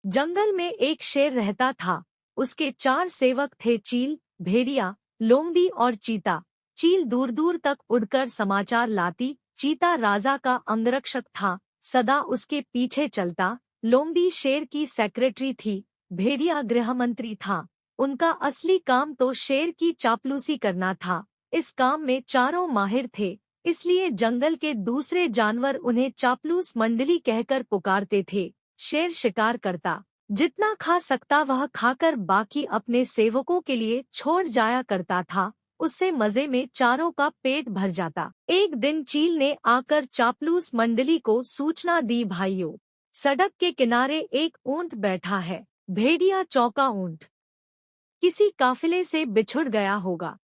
जंगल में एक शेर रहता था। उसके 4 सेवक थे, चील, भेड़िया, लोमड़ी और चीता। चील दूर दूर तक उड़कर समाचार लाती। चीता राजा का अंगरक्षक था, सदा उसके पीछे चलता। लोमड़ी शेर की सेक्रेटरी थी। भेड़िया गृहमंत्री था। उनका असली काम तो शेर की चापलूसी करना था। इस काम में चारों माहिर थे, इसलिए जंगल के दूसरे जानवर उन्हें चापलूस मंडली कहकर पुकारते थे। शेर शिकार करता, जितना खा सकता वह खाकर बाकी अपने सेवकों के लिए छोड़ जाया करता था। उससे मजे में चारों का पेट भर जाता। एक दिन चील ने आकर चापलूस मंडली को सूचना दी, भाइयों, सड़क के किनारे एक ऊंट बैठा है। भेड़िया चौंका, ऊंट किसी काफिले से बिछुड़ गया होगा।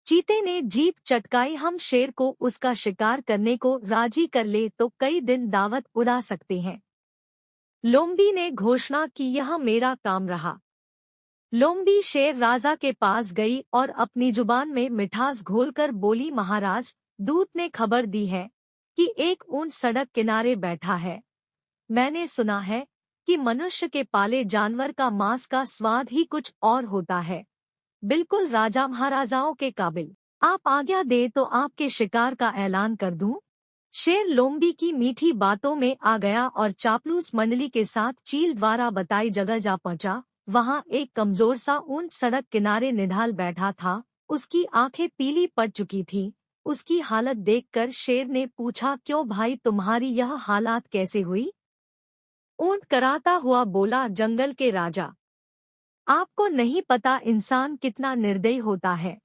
चीते ने जीभ चटकाई, हम शेर को उसका शिकार करने को राजी कर ले तो कई दिन दावत उड़ा सकते हैं। लोमड़ी ने घोषणा की, यह मेरा काम रहा। लोमड़ी शेर राजा के पास गई और अपनी जुबान में मिठास घोलकर बोली, महाराज, दूत ने खबर दी है कि एक ऊंट सड़क किनारे बैठा है। मैंने सुना है कि मनुष्य के पाले जानवर का मांस का स्वाद ही कुछ और होता है, बिल्कुल राजा महाराजाओं के काबिल। आप आज्ञा दे तो आपके शिकार का ऐलान कर दूं। शेर लोमड़ी की मीठी बातों में आ गया और चापलूस मंडली के साथ चील द्वारा बताई जगह जा पहुंचा। वहां एक कमजोर सा ऊंट सड़क किनारे निढाल बैठा था। उसकी आंखें पीली पड़ चुकी थी। उसकी हालत देखकर शेर ने पूछा, क्यों भाई, तुम्हारी यह हालत कैसे हुई? ऊंट कराता हुआ बोला, जंगल के राजा, आपको नहीं पता इंसान कितना निर्दयी होता है।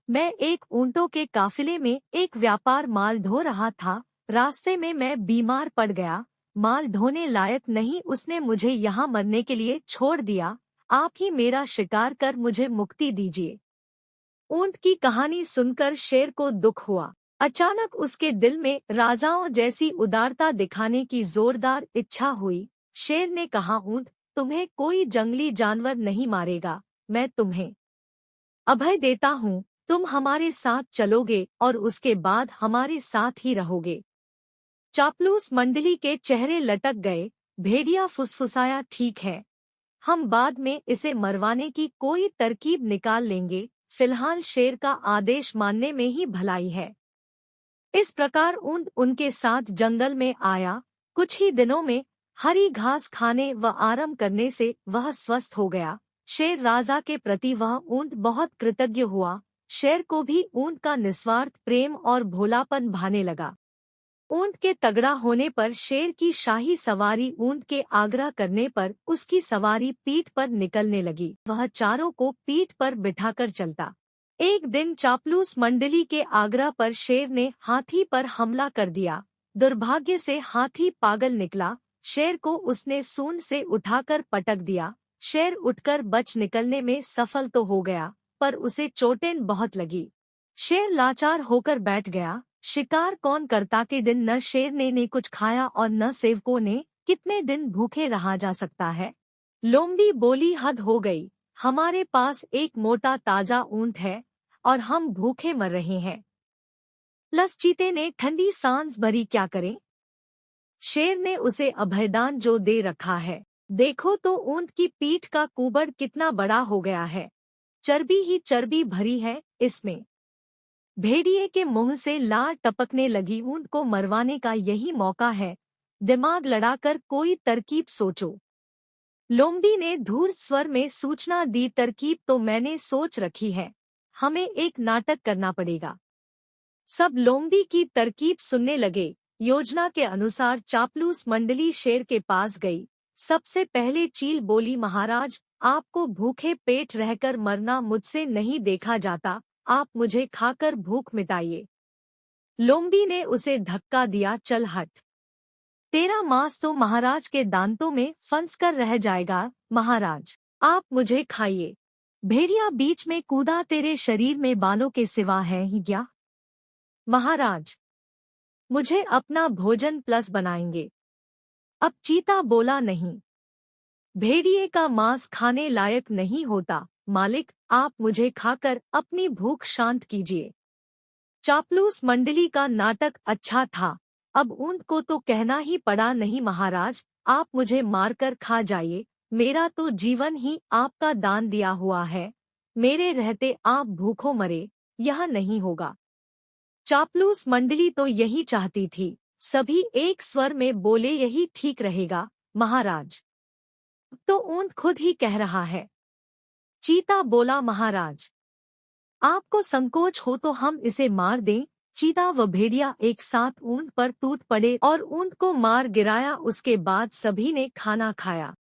मैं एक ऊंटों के काफिले में एक व्यापार माल ढो रहा था। रास्ते में मैं बीमार पड़ गया। माल ढोने लायक नहीं, उसने मुझे यहाँ मरने के लिए छोड़ दिया। आप ही मेरा शिकार कर मुझे मुक्ति दीजिए। ऊंट की कहानी सुनकर शेर को दुख हुआ। अचानक उसके दिल में राजाओं जैसी उदारता दिखाने की जोरदार इच्छा हुई। शेर ने कहा, ऊंट, तुम्हें कोई जंगली जानवर नहीं मारेगा। मैं तुम्हें अभय देता हूँ। तुम हमारे साथ चलोगे और उसके बाद हमारे साथ ही रहोगे। चापलूस मंडली के चेहरे लटक गए। भेड़िया फुसफुसाया, ठीक है, हम बाद में इसे मरवाने की कोई तरकीब निकाल लेंगे। फिलहाल शेर का आदेश मानने में ही भलाई है। इस प्रकार ऊंट उनके साथ जंगल में आया। कुछ ही दिनों में हरी घास खाने व आराम करने से वह स्वस्थ हो गया। शेर राजा के प्रति वह ऊंट बहुत कृतज्ञ हुआ। शेर को भी ऊंट का निस्वार्थ प्रेम और भोलापन भाने लगा। ऊंट के तगड़ा होने पर शेर की शाही सवारी ऊंट के आग्रह करने पर उसकी सवारी पीठ पर निकलने लगी। वह चारों को पीठ पर बिठाकर चलता। एक दिन चापलूस मंडली के आग्रह पर शेर ने हाथी पर हमला कर दिया। दुर्भाग्य से हाथी पागल निकला। शेर को उसने सूंड से उठाकर पटक दिया। शेर उठकर बच निकलने में सफल तो हो गया, पर उसे चोटें बहुत लगी। शेर लाचार होकर बैठ गया। शिकार कौन करता के दिन न शेर ने कुछ खाया और न सेवकों ने। कितने दिन भूखे रहा जा सकता है? लोमड़ी बोली, हद हो गई। हमारे पास एक मोटा ताजा ऊंट है और हम भूखे मर रहे हैं। प्लस चीते ने ठंडी सांस भरी, क्या करें? शेर ने उसे अभयदान जो दे रखा है। देखो तो ऊंट की पीठ का कुबड़ कितना बड़ा हो गया है। चर्बी ही चर्बी भरी है इसमें। भेड़िए के मुंह से लार टपकने लगी। ऊंट को मरवाने का यही मौका है। दिमाग लड़ाकर कोई तरकीब सोचो। लोमड़ी ने धूर्त स्वर में सूचना दी, तरकीब तो मैंने सोच रखी है। हमें एक नाटक करना पड़ेगा। सब लोमड़ी की तरकीब सुनने लगे। योजना के अनुसार चापलूस मंडली शेर के पास गई। सबसे पहले चील बोली, महाराज, आपको भूखे पेट रहकर मरना मुझसे नहीं देखा जाता। आप मुझे खाकर भूख मिटाइए। लोमड़ी ने उसे धक्का दिया, चल हट, तेरा मांस तो महाराज के दांतों में फंस कर रह जाएगा। महाराज, आप मुझे खाइए। भेड़िया बीच में कूदा, तेरे शरीर में बालों के सिवा है ही क्या? महाराज, मुझे अपना भोजन प्लस बनाएंगे। अब चीता बोला, नहीं, भेड़िए का मांस खाने लायक नहीं होता। मालिक, आप मुझे खाकर अपनी भूख शांत कीजिए। चापलूस मंडली का नाटक अच्छा था। अब ऊंट को तो कहना ही पड़ा, नहीं महाराज, आप मुझे मारकर खा जाइए, मेरा तो जीवन ही आपका दान दिया हुआ है, मेरे रहते आप भूखों मरे, यह नहीं होगा। चापलूस मंडली तो यही चाहती थी। सभी एक स्वर में बोले, यही ठीक रहेगा महाराज। तो ऊंट खुद ही कह रहा है। चीता बोला, महाराज आपको संकोच हो तो हम इसे मार दें। चीता व भेड़िया एक साथ ऊंट पर टूट पड़े और ऊंट को मार गिराया। उसके बाद सभी ने खाना खाया।